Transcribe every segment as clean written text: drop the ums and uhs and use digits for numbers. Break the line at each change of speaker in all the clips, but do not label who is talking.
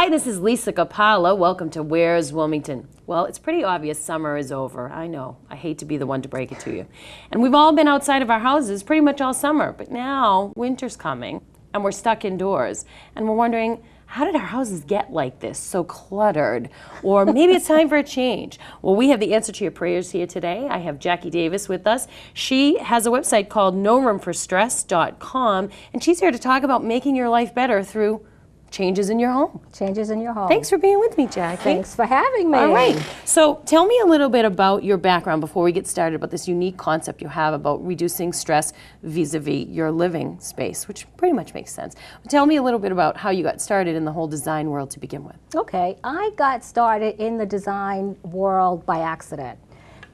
Hi, this is Lisa Capalla. Welcome to Where's Wilmington? Well, it's pretty obvious summer is over. I know. I hate to be the one to break it to you. And we've all been outside of our houses pretty much all summer, but now winter's coming and we're stuck indoors. And we're wondering, how did our houses get like this, so cluttered? Or maybe it's time for a change. Well, we have the answer to your prayers here today. I have Jackie Davis with us. She has a website called NoRoomForStress.com, and she's here to talk about making your life better through changes in your home.
Changes in your home.
Thanks for being with me, Jackie.
Thanks for having me.
All right. So tell me a little bit about your background before we get started, about this unique concept you have about reducing stress vis-a-vis your living space, which pretty much makes sense. Tell me a little bit about how you got started in the whole design world to begin with.
Okay. I got started in the design world by accident.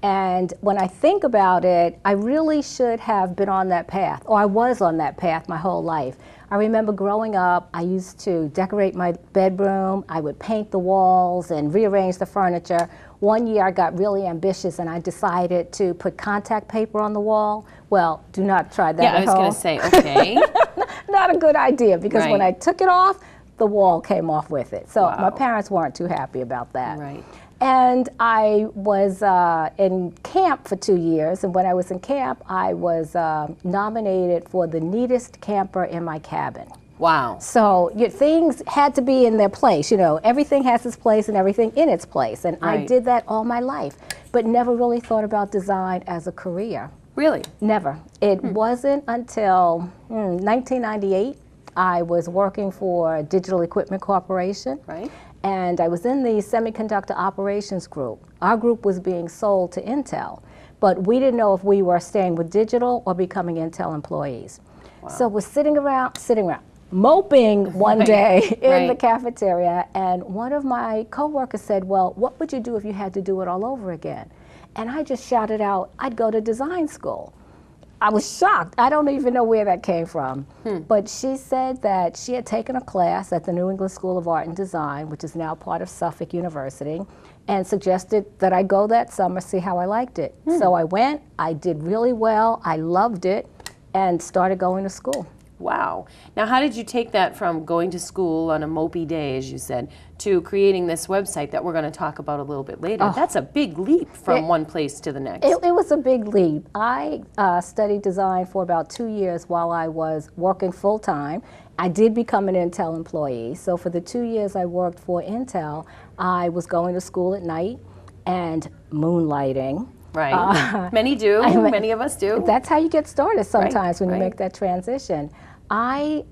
And when I think about it, I really should have been on that path, or I was on that path my whole life. I remember growing up, I used to decorate my bedroom. I would paint the walls and rearrange the furniture. One year I got really ambitious and I decided to put contact paper on the wall. Well, do not try that at home.
I was going to say, okay.
Not a good idea, because
Right.
when I took it off, the wall came off with it. So
Wow.
my parents weren't too happy about that.
Right.
And I was in camp for 2 years, and when I was in camp, I was nominated for the neatest camper in my cabin.
Wow.
So things had to be in their place. You know, everything has its place and everything in its place. And I
Right.
did that all my life, but never really thought about design as a career.
Really?
Never. It wasn't until 1998 I was working for Digital Equipment Corporation.
Right.
And I was in the semiconductor operations group. Our group was being sold to Intel, but we didn't know if we were staying with Digital or becoming Intel employees.
Wow.
So we're sitting around, moping one day in the
Right.
cafeteria, and one of my coworkers said, well, what would you do if you had to do it all over again? And I just shouted out, I'd go to design school. I was shocked. I don't even know where that came from. But she said that she had taken a class at the New England School of Art and Design, which is now part of Suffolk University, and suggested that I go that summer, see how I liked it. So I went, I did really well, I loved it, and started going to school.
Wow. Now, how did you take that from going to school on a mopey day, as you said, to creating this website that we're going to talk about a little bit later?
Oh.
That's a big leap from one place to the next.
It was a big leap. I studied design for about 2 years while I was working full-time. I did become an Intel employee. So for the 2 years I worked for Intel, I was going to school at night and moonlighting.
Right. Many do. Many of us do.
That's how you get started sometimes when you
right.
make that transition. I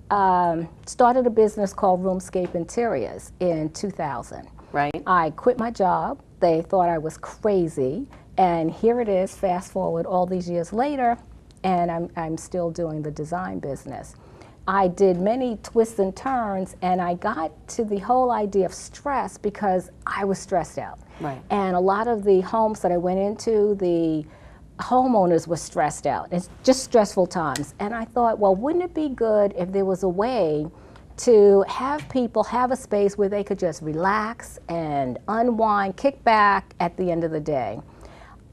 started a business called Roomscape Interiors in 2000.
Right.
I quit my job. They thought I was crazy. And here it is, fast forward all these years later, and I'm still doing the design business. I did many twists and turns, and I got to the whole idea of stress because I was stressed out.
Right.
And a lot of the homes that I went into, the homeowners were stressed out. It's just stressful times. And I thought, well, wouldn't it be good if there was a way to have people have a space where they could just relax and unwind, kick back at the end of the day?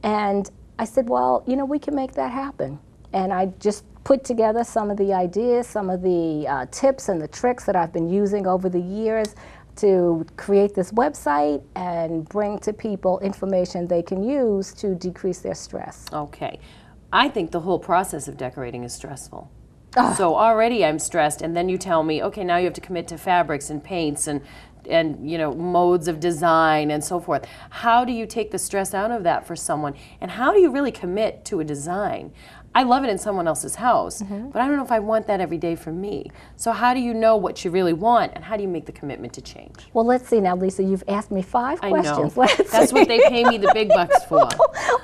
And I said, well, you know, we can make that happen. And I just put together some of the ideas, some of the tips and the tricks that I've been using over the years to create this website and bring to people information they can use to decrease their stress.
Okay. I think the whole process of decorating is stressful. So already I'm stressed, and then you tell me, okay, now you have to commit to fabrics and paints and you know, modes of design and so forth. How do you take the stress out of that for someone? And how do you really commit to a design? I love it in someone else's house, but I don't know if I want that every day for me. So how do you know what you really want, and how do you make the commitment to change?
Well, let's see now, Lisa, you've asked me 5 questions.
I know. That's what they pay me the big bucks for.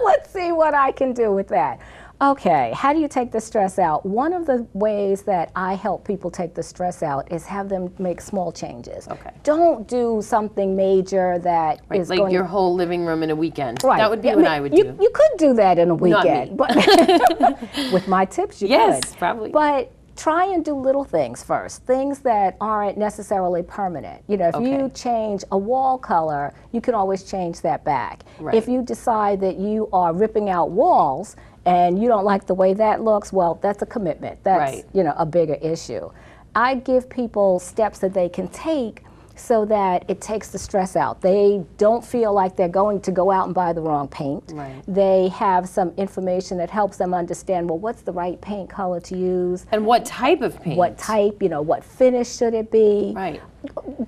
Let's see what I can do with that. Okay, how do you take the stress out? One of the ways that I help people take the stress out is have them make small changes.
Okay.
Don't do something major that is
like
going
your whole living room in a weekend.
Right.
That would be what I would do.
You could do that in a weekend.
Not
But with my tips, you
Yes,
could.
probably.
But try and do little things first, things that aren't necessarily permanent. You know, if you change a wall color, you can always change that back.
Right.
If you decide that you are ripping out walls and you don't like the way that looks, well, that's a commitment. That's,
Right.
you know, a bigger issue. I give people steps that they can take so that it takes the stress out. They don't feel like they're going to go out and buy the wrong paint.
Right.
They have some information that helps them understand, well, what's the right paint color to use?
And what type of paint?
What type, what finish should it be?
Right.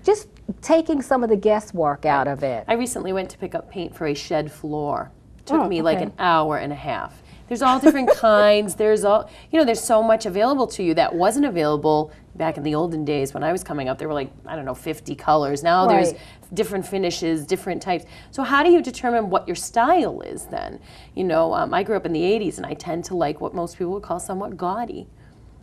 Just taking some of the guesswork out of it.
I recently went to pick up paint for a shed floor. It took me like an hour and a half. There's all different kinds. There's there's so much available to you that wasn't available back in the olden days when I was coming up. There were like, I don't know, 50 colors. Now there's different finishes, different types. So how do you determine what your style is then? I grew up in the 80s and I tend to like what most people would call somewhat gaudy.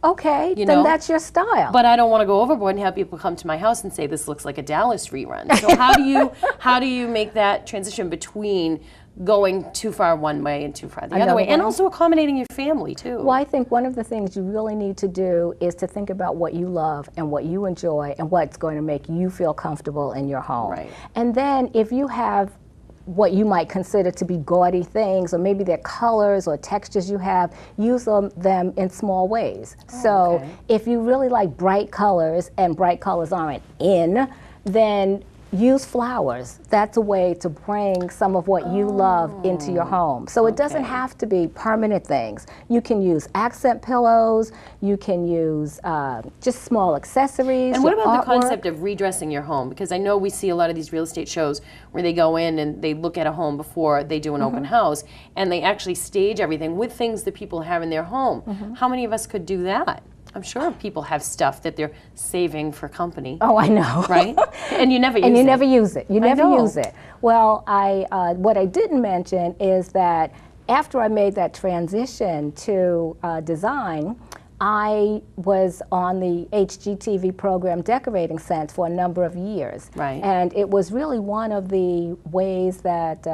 Okay, then that's your style.
But I don't want to go overboard and have people come to my house and say this looks like a Dallas rerun. So how do you make that transition between going too far one way and too far the other way, and also accommodating your family too?
Well, I think one of the things you really need to do is to think about what you love and what you enjoy and what's going to make you feel comfortable in your home.
Right.
And then if you have what you might consider to be gaudy things, or maybe they're colors or textures you have, use them in small ways. So if you really like bright colors and bright colors aren't in, then use flowers. That's a way to bring some of what you love into your home. So it doesn't have to be permanent things. You can use accent pillows, you can use just small accessories.
And what about
artwork.
the concept of redressing your home? Because I know we see a lot of these real estate shows where they go in and they look at a home before they do an open house, and they actually stage everything with things that people have in their home. How many of us could do that? I'm sure people have stuff that they're saving for company.
Oh, I know.
Right? And you never use it.
And you never use it. You never
know.
use it. Well, what I didn't mention is that after I made that transition to design, I was on the HGTV program Decorating Sense for a number of years.
Right.
And it was really one of the ways that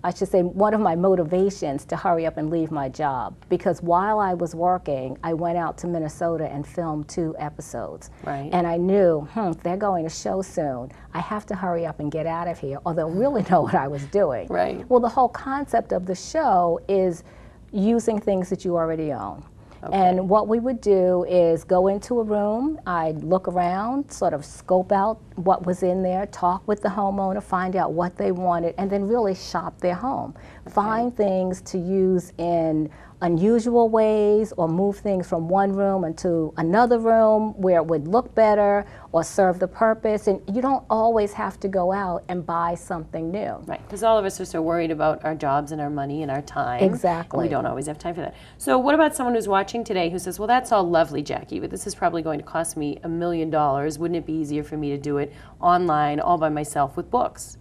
I should say, one of my motivations to hurry up and leave my job, because while I was working, I went out to Minnesota and filmed 2 episodes.
Right.
And I knew, they're going to show soon. I have to hurry up and get out of here, or they'll really know what I was doing.
Right.
Well, the whole concept of the show is using things that you already own.
Okay.
And what we would do is go into a room, I'd look around, sort of scope out what was in there, talk with the homeowner, find out what they wanted, and then really shop their home. Okay. Find things to use in unusual ways, or move things from one room into another room where it would look better or serve the purpose. And you don't always have to go out and buy something new. Right,
because all of us are so worried about our jobs and our money and our time.
Exactly.
And we don't always have time for that. So what about someone who's watching today who says, well, that's all lovely, Jackie, but this is probably going to cost me $1 million. Wouldn't it be easier for me to do it online all by myself with books?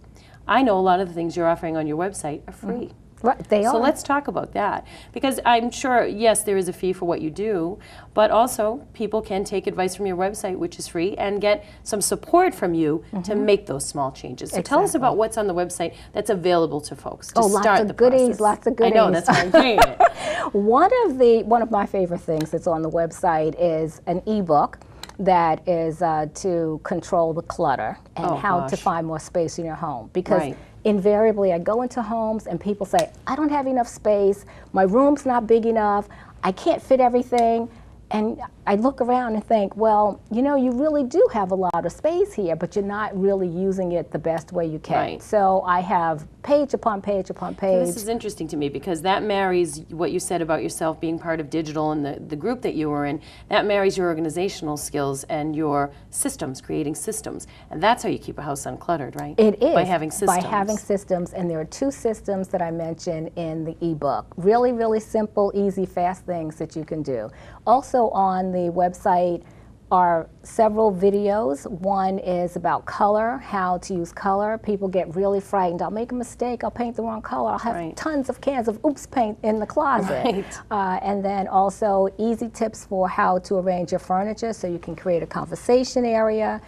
I know a lot of the things you're offering on your website are free.
Right, they are.
So let's talk about that, because I'm sure, yes, there is a fee for what you do, but also people can take advice from your website, which is free, and get some support from you to make those small changes. So tell us about what's on the website that's available to folks to start the process.
Lots of goodies.
I know, that's why I'm saying it.
One of my favorite things that's on the website is an ebook that is to control the clutter and how to find more space in your home. Because invariably I go into homes and people say, I don't have enough space, my room's not big enough, I can't fit everything. And I look around and think, well, you really do have a lot of space here, but you're not really using it the best way you can.
Right.
So I have page upon page upon page.
This is interesting to me, because that marries what you said about yourself being part of digital and the group that you were in. That marries your organizational skills and your systems, creating systems. And that's how you keep a house uncluttered, right?
It is.
By having systems.
By having systems. And there are 2 systems that I mentioned in the ebook. Really, really simple, easy, fast things that you can do. Also on the website are several videos. One is about color, how to use color. People get really frightened. I'll make a mistake, I'll paint the wrong color, I'll have tons of cans of oops paint in the closet. And then also easy tips for how to arrange your furniture so you can create a conversation area.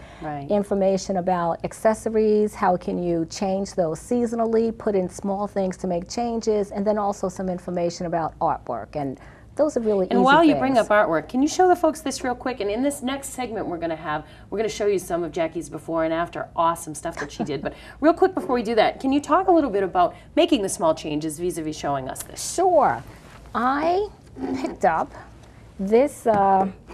Information about accessories, how can you change those seasonally, put in small things to make changes, and then also some information about artwork. And those are really easy
And while you
things.
bring up artwork, can you show the folks this real quick? And in this next segment we're going to show you some of Jackie's before and after awesome stuff that she did. But real quick before we do that, can you talk a little bit about making the small changes vis-a-vis showing us this?
Sure. I picked up this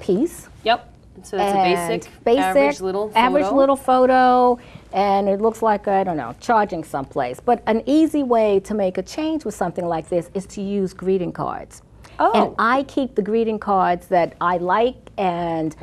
piece.
Yep. So that's a basic, average little
photo, and it looks like, I don't know, charging someplace. But an easy way to make a change with something like this is to use greeting cards.
Oh.
And I keep the greeting cards that I like, and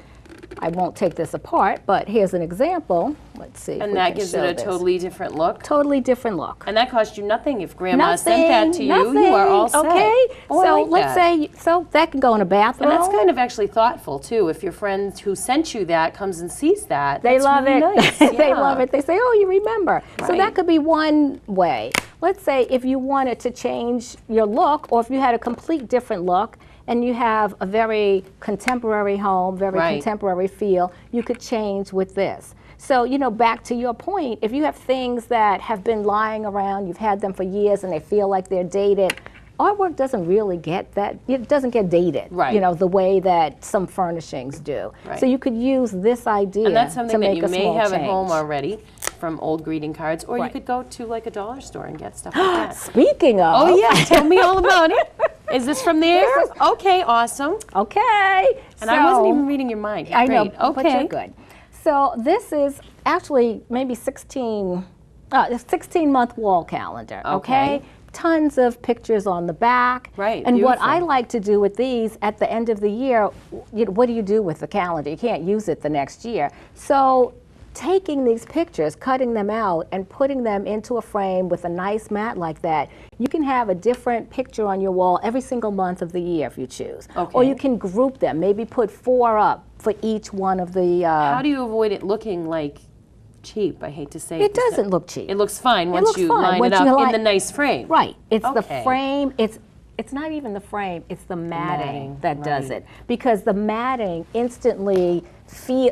I won't take this apart, but here's an example. Let's see.
And that gives it a totally different look?
Totally different look.
And that cost you nothing. If Grandma sent that to you, you are all set.
Okay,
oh,
so
like
let's say, so that can go in a bathroom.
And that's kind of actually thoughtful too. If your friend who sent you that comes and sees that,
they love
really
it.
Nice.
They love it. They say, oh, you remember.
Right.
So that could be one way. Let's say if you wanted to change your look, or if you had a complete different look, and you have a very contemporary home, very contemporary feel, you could change with this. So, you know, back to your point, if you have things that have been lying around, you've had them for years and they feel like they're dated, artwork doesn't really get that, it doesn't get dated, you know, the way that some furnishings do. So you could use this idea
and that's something
to
that
make
you
a
may
small
have
change.
at home already from old greeting cards, or you could go to like a dollar store and get stuff like that.
Speaking of.
Oh yeah, tell me all about it. Is this from there? Okay, awesome.
Okay.
And I wasn't even reading your mind.
I know,
okay.
but you're good. So this is actually maybe 16-month wall calendar, okay? Tons of pictures on the back.
Right,
And
beautiful.
what I like to do with these, at the end of the year, what do you do with the calendar? You can't use it the next year. So taking these pictures, cutting them out, and putting them into a frame with a nice mat like that, you can have a different picture on your wall every single month of the year if you choose. Or you can group them, maybe put 4 up for each one of the...
How do you avoid it looking like cheap? I hate to say it.
It doesn't look cheap.
It looks fine once you line it up in the nice frame.
Right. It's the frame. It's not even the frame. It's the matting that does it. Because the matting instantly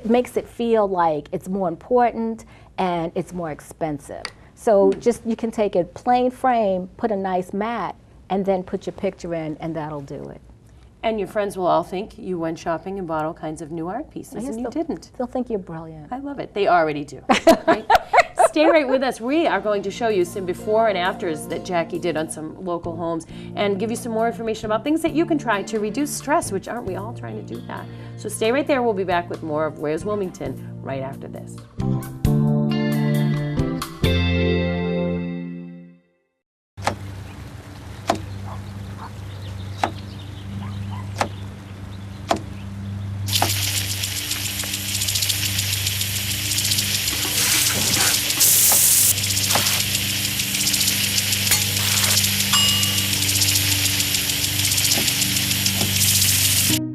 makes it feel like it's more important and it's more expensive. So just you can take a plain frame, put a nice mat, and then put your picture in, and that'll do it.
And your friends will all think you went shopping and bought all kinds of new art pieces, and you didn't.
They'll think you're brilliant.
I love it. They already do. Right? Stay right with us. We are going to show you some before and afters that Jackie did on some local homes and give you some more information about things that you can try to reduce stress, which aren't we all trying to do that? So stay right there. We'll be back with more of Where's Wilmington right after this.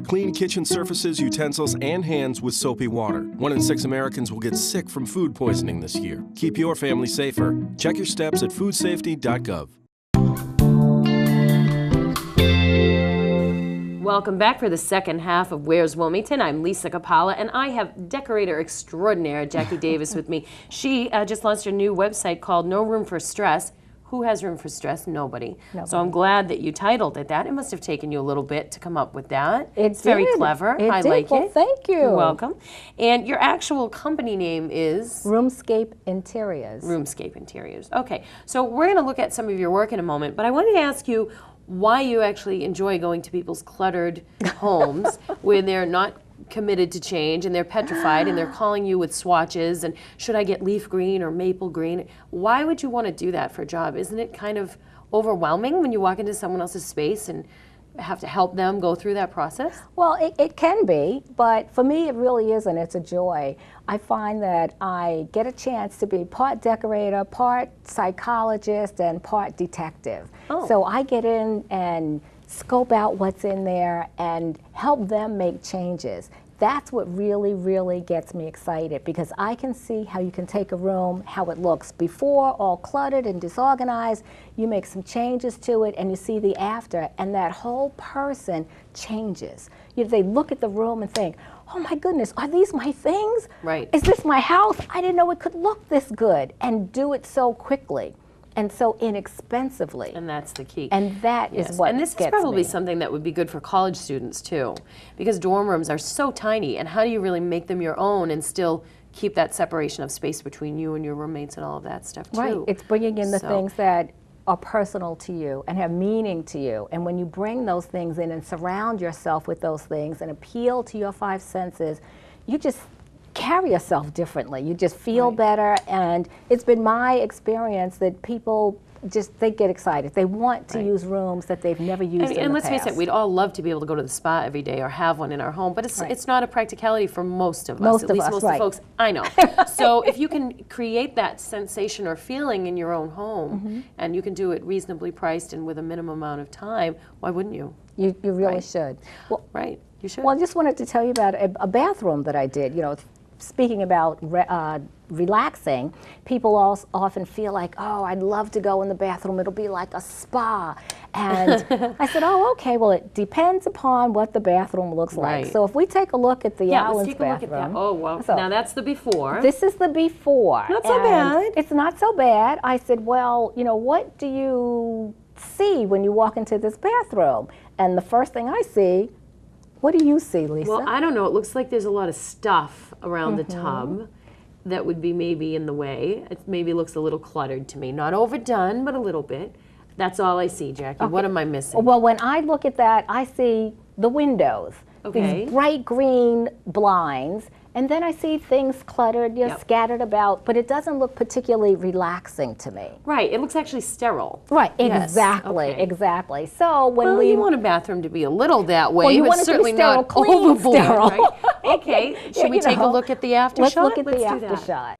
Clean kitchen surfaces, utensils, and hands with soapy water. 1 in 6 Americans will get sick from food poisoning this year. Keep your family safer. Check your steps at foodsafety.gov.
Welcome back for the second half of Where's Wilmington. I'm Lisa Capalla, and I have decorator extraordinaire Jackie Davis with me. She just launched a new website called No Room for Stress. Who has room for stress? Nobody. So I'm glad that you titled it that. It must have taken you a little bit to come up with that. It's very clever. I like it.
Thank you.
You're welcome. And your actual company name is?
Roomscape Interiors.
Roomscape Interiors. Okay. So we're going to look at some of your work in a moment, but I wanted to ask you why you actually enjoy going to people's cluttered homes where they're not committed to change and they're petrified and they're calling you with swatches and should I get leaf green or maple green? Why would you want to do that for a job? Isn't it kind of overwhelming when you walk into someone else's space and have to help them go through that process?
Well, it can be, but for me it really isn't. It's a joy. I find that I get a chance to be part decorator, part psychologist, and part detective. So I get in and scope out what's in there and help them make changes. That's what really, really gets me excited, because I can see how you can take a room, how it looks before, all cluttered and disorganized. You make some changes to it and you see the after, and that whole person changes. They look at the room and think, oh my goodness, are these my things?
Right.
Is this my house? I didn't know it could look this good, and do it so quickly and so inexpensively.
And that's the key.
And that is what
And this is probably something that would be good for college students too, because dorm rooms are so tiny, and how do you really make them your own and still keep that separation of space between you and your roommates and all of that stuff too?
Right, it's bringing in the things that are personal to you and have meaning to you. And when you bring those things in and surround yourself with those things and appeal to your 5 senses, you just carry yourself differently. You just feel better, and it's been my experience that people they get excited. They want to use rooms that they've never used in the past.
And let's face it, we'd all love to be able to go to the spa every day or have one in our home, but it's not a practicality for most of us, at least most of the folks I know. So if you can create that sensation or feeling in your own home, and you can do it reasonably priced and with a minimum amount of time, why wouldn't you?
You really should. Well,
you should.
Well, I just wanted to tell you about a bathroom that I did. You know, speaking about relaxing, people often feel like, oh, I'd love to go in the bathroom. It'll be like a spa. And I said, oh, okay, well, it depends upon what the bathroom looks like. So if we take a look at the Allen's bathroom.
Let's take a look at that. Oh, well, so now that's the before.
This is the before.
Not so bad.
It's not so bad. I said, well, you know, what do you see when you walk into this bathroom? And the first thing I see, what do you see, Lisa?
Well, I don't know. It looks like there's a lot of stuff around the tub that would be maybe in the way. It maybe looks a little cluttered to me. Not overdone, but a little bit. That's all I see, Jackie. Okay. What am I missing?
Well, when I look at that, I see the windows.
Okay.
These bright green blinds. And then I see things cluttered, scattered about, but it doesn't look particularly relaxing to me.
Right, it looks actually sterile.
Right, exactly, exactly. So when
you want a bathroom to be a little that way,
well, you
but
want it
certainly
to be sterile,
not
clean,
overboard.
sterile.
Right? Okay, should we take a look at the after
Let's
shot?
Look at the after shot.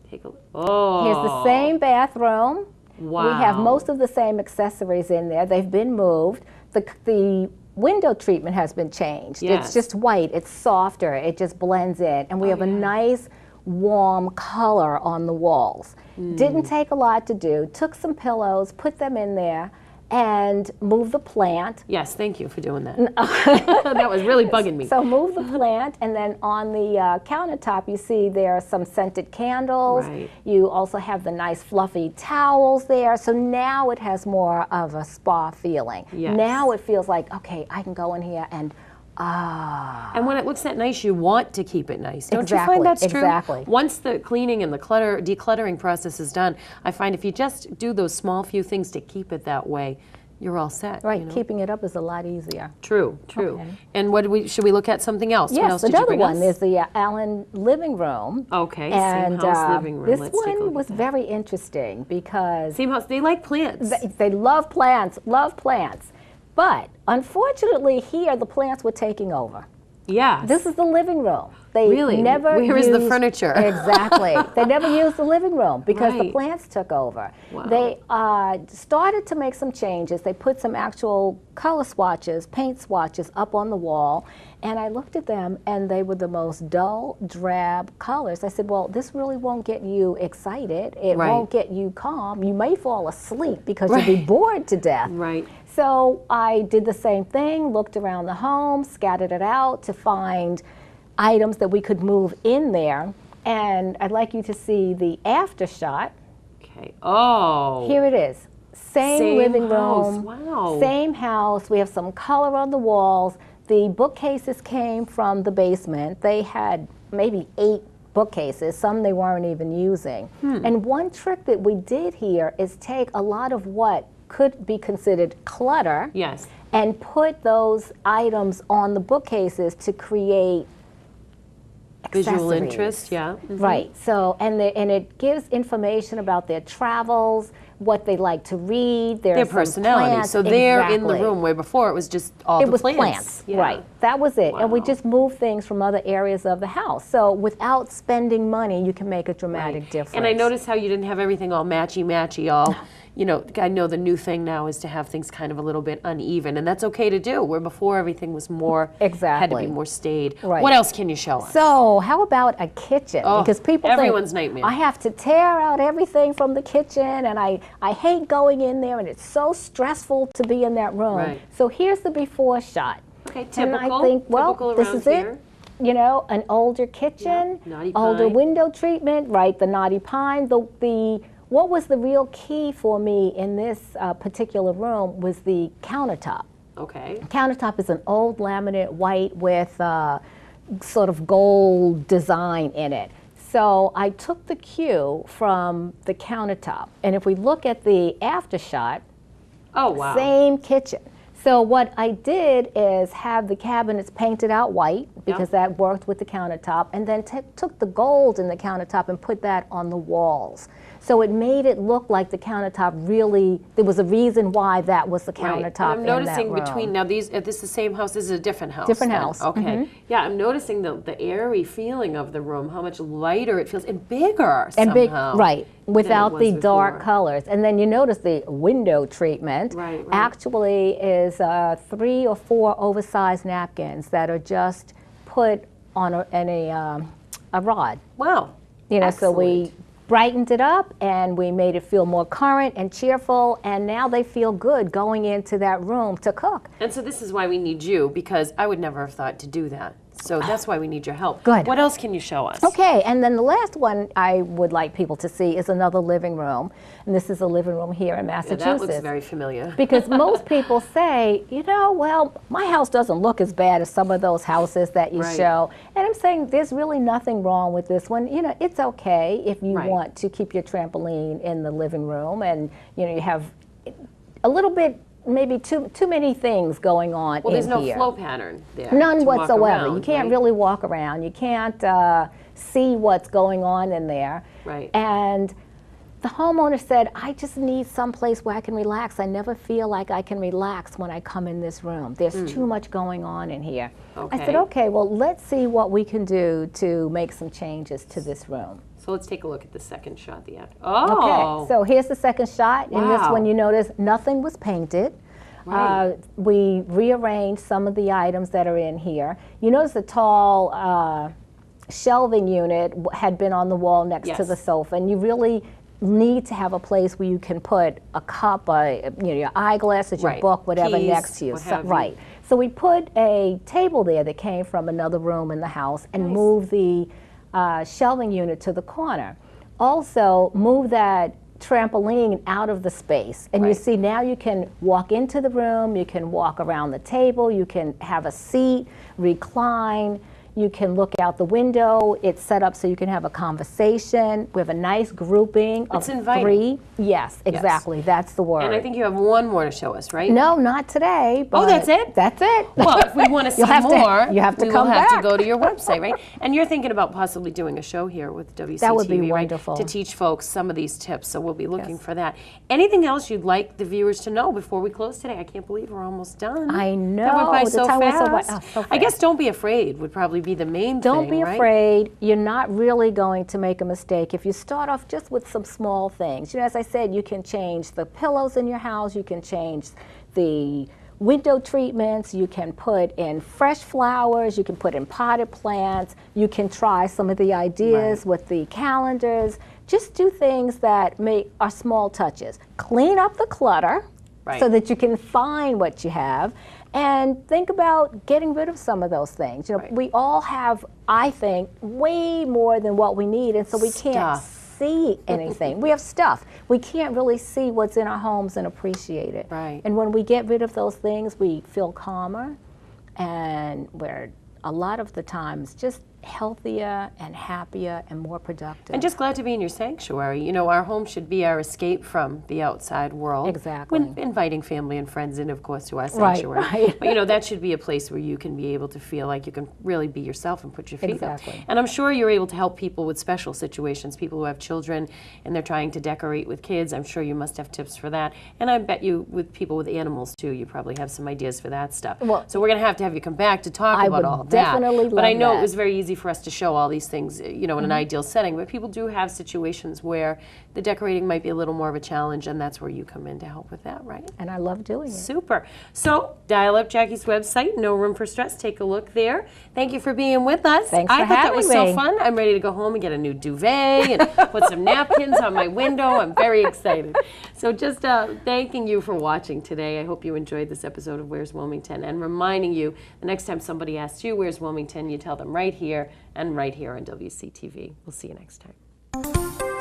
Take a look. Oh.
Here's the same bathroom.
Wow.
We have most of the same accessories in there. They've been moved. The window treatment has been changed.
Yes.
It's just white, it's softer, it just blends in. And we have a nice warm color on the walls. Didn't take a lot to do. Took some pillows, put them in there, and move the plant.
Yes, thank you for doing that. That was really bugging me.
So move the plant, and then on the countertop you see there are some scented candles.
Right.
You also have the nice fluffy towels there. So now it has more of a spa feeling.
Yes.
Now it feels like, okay, I can go in here and
And when it looks that nice, you want to keep it nice. Don't
Exactly,
you find that's true?
exactly.
Once the cleaning and the decluttering process is done, I find if you just do those small few things to keep it that way, you're all set.
Right,
you know?
keeping it up is a lot easier.
True.
Okay.
And what should we look at something else? What else
Yes,
did you
another
bring
one
us?
is the Allen living room.
Okay,
And
same house living room.
this
Let's take a
one
look
was
at that.
very interesting because
Same house. They like plants.
they love plants, But unfortunately here the plants were taking over.
Yeah.
This is the living room. They
Really?
never
Where is the
used-
furniture?
Exactly. They never used the living room because the
Right.
plants took over.
Wow.
They started to make some changes. They put some actual color swatches, paint swatches up on the wall, and I looked at them and they were the most dull, drab colors. I said, well, this really won't get you excited. It
Right.
won't get you calm. You may fall asleep because you'll be bored to death.
Right.
So I did the same thing, looked around the home, scattered it out to find items that we could move in there. And I'd like you to see the after shot.
Okay. Oh.
Here it is. Same living
house.
room.
Wow.
Same house. We have some color on the walls. The bookcases came from the basement. They had maybe 8 bookcases, some they weren't even using. And one trick that we did here is take a lot of what could be considered clutter
Yes.
and put those items on the bookcases to create
Visual
accessories.
interest. Yeah. Mhm.
Right. So and it gives information about their travels, what they like to read,
Their
some
personality.
plants.
So they're in the
Exactly.
room where before it was just all
It
the
was
plants.
plants,
Yeah.
right? That was it, and we
Wow.
just moved things from other areas of the house. So without spending money, you can make a dramatic difference.
And I noticed how you didn't have everything all matchy, all, you know, I know the new thing now is to have things kind of a little bit uneven, and that's okay to do, where before everything was more, had to
Exactly.
be more staid.
Right.
What else can you show us?
So how about a kitchen?
Oh,
Because people
everyone's
think,
nightmare.
I have to tear out everything from the kitchen, and I hate going in there, and it's so stressful to be in that room.
Right.
So here's the before shot.
Okay,
And
typical.
I think, well,
typical
this
around
is
here.
it. You know, an older kitchen,
Yeah, knotty
older
pine.
window treatment, right? The knotty pine. What was the real key for me in this particular room was the countertop.
Okay.
Countertop is an old laminate white with sort of gold design in it. So I took the cue from the countertop, and if we look at the after shot,
Oh, wow.
same kitchen, So what I did is have the cabinets painted out white because that worked with the countertop, and then took the gold in the countertop and put that on the walls. So it made it look like the countertop really, there was a reason why that was the countertop
And I'm noticing
in that room.
between, now these, if this is the same house, this is a different house.
Different
then.
house.
Okay. Yeah, I'm noticing the airy feeling of the room, how much lighter it feels, and bigger
And big,
somehow
right, without
was
the dark
before.
colors. And then you notice the window treatment
Right.
actually is 3 or 4 oversized napkins that are just put on a rod.
Wow.
You know, so we
Excellent.
brightened it up and we made it feel more current and cheerful, and now they feel good going into that room to cook.
And so this is why we need you, because I would never have thought to do that. So that's why we need your help.
Good.
What else can you show us?
Okay, and then the last one I would like people to see is another living room. And this is a living room here in
Yeah,
Massachusetts.
that looks very familiar.
Because most people say, you know, well, my house doesn't look as bad as some of those houses that you
Right.
show. And I'm saying there's really nothing wrong with this one. You know, it's okay if you
Right.
want to keep your trampoline in the living room and, you know, you have a little bit, maybe too many things going on
Well,
in
there's no
here.
flow pattern there.
None
to walk
whatsoever.
around,
You can't
right?
really walk around. You can't see what's going on in there.
Right.
And the homeowner said, I just need some place where I can relax. I never feel like I can relax when I come in this room. There's too much going on in here. I said,
Okay.
okay, well, let's see what we can do to make some changes to this room.
So let's take a look at the second shot. Oh.
Okay, so here's the second shot. In this
Wow.
one, you notice nothing was painted.
Right.
We rearranged some of the items that are in here. You notice the tall shelving unit had been on the wall next to
Yes.
the sofa, and you really need to have a place where you can put a cup, your eyeglasses, your
Right.
book, whatever
Keys,
next to you.
what have you.
Right. So we put a table there that came from another room in the house and
Nice.
moved the shelving unit to the corner. Also, move that trampoline out of the space. And you
Right.
see now you can walk into the room, you can walk around the table, you can have a seat, recline, you can look out the window. It's set up so you can have a conversation. We have a nice grouping of
It's inviting.
3. Yes, exactly. That's the word.
And I think you have one more to show us, right?
No, not today. But
that's it?
That's it.
Well, if we want to see
You'll have to-
more,
you have to
we
come
will have
back.
to go to your website, right? And you're thinking about possibly doing a show here with WCTV,
That would be
right?
wonderful.
To teach folks some of these tips, so we'll be looking
Yes.
for that. Anything else you'd like the viewers to know before we close today? I can't believe we're almost done.
I
That went
know,
by
the
so
time went so
fast.
by- so
I guess
fast.
don't be afraid would probably be the main
Don't
thing,
be
right?
afraid. You're not really going to make a mistake if you start off just with some small things. You know, as I said, you can change the pillows in your house, you can change the window treatments, you can put in fresh flowers, you can put in potted plants, you can try some of the ideas with the calendars. Just do things that are small touches. Clean up the clutter so that you can find what you have. And think about getting rid of some of those things. You know,
Right.
we all have, I think, way more than what we need, and so we can't
Stuff.
see anything. We have stuff. We can't really see what's in our homes and appreciate it.
Right.
And when we get rid of those things, we feel calmer, and we're a lot of the times just healthier and happier and more productive.
And just glad to be in your sanctuary. You know, our home should be our escape from the outside world.
Exactly.
When inviting family and friends in, of course, to our
Right,
sanctuary.
right.
But, you know, that should be a place where you can be able to feel like you can really be yourself and put your feet
Exactly.
up. And I'm sure you're able to help people with special situations, people who have children and they're trying to decorate with kids. I'm sure you must have tips for that. And I bet you with people with animals, too, you probably have some ideas for that stuff.
Well,
so we're going to have you come back to talk
I
about
would
all of
definitely
that. But I
love
know
that.
it was very easy for us to show all these things, you know, in an ideal setting, but people do have situations where the decorating might be a little more of a challenge, and that's where you come in to help with that, right?
And I love doing it.
Super. So dial up Jackie's website, No Room for Stress. Take a look there. Thank you for being with us.
Thanks
I
for
thought that
having
was
me.
so fun. I'm ready to go home and get a new duvet and put some napkins on my window. I'm very excited. So just thanking you for watching today. I hope you enjoyed this episode of Where's Wilmington, and reminding you the next time somebody asks you where's Wilmington, you tell them right here and right here on WCTV. We'll see you next time.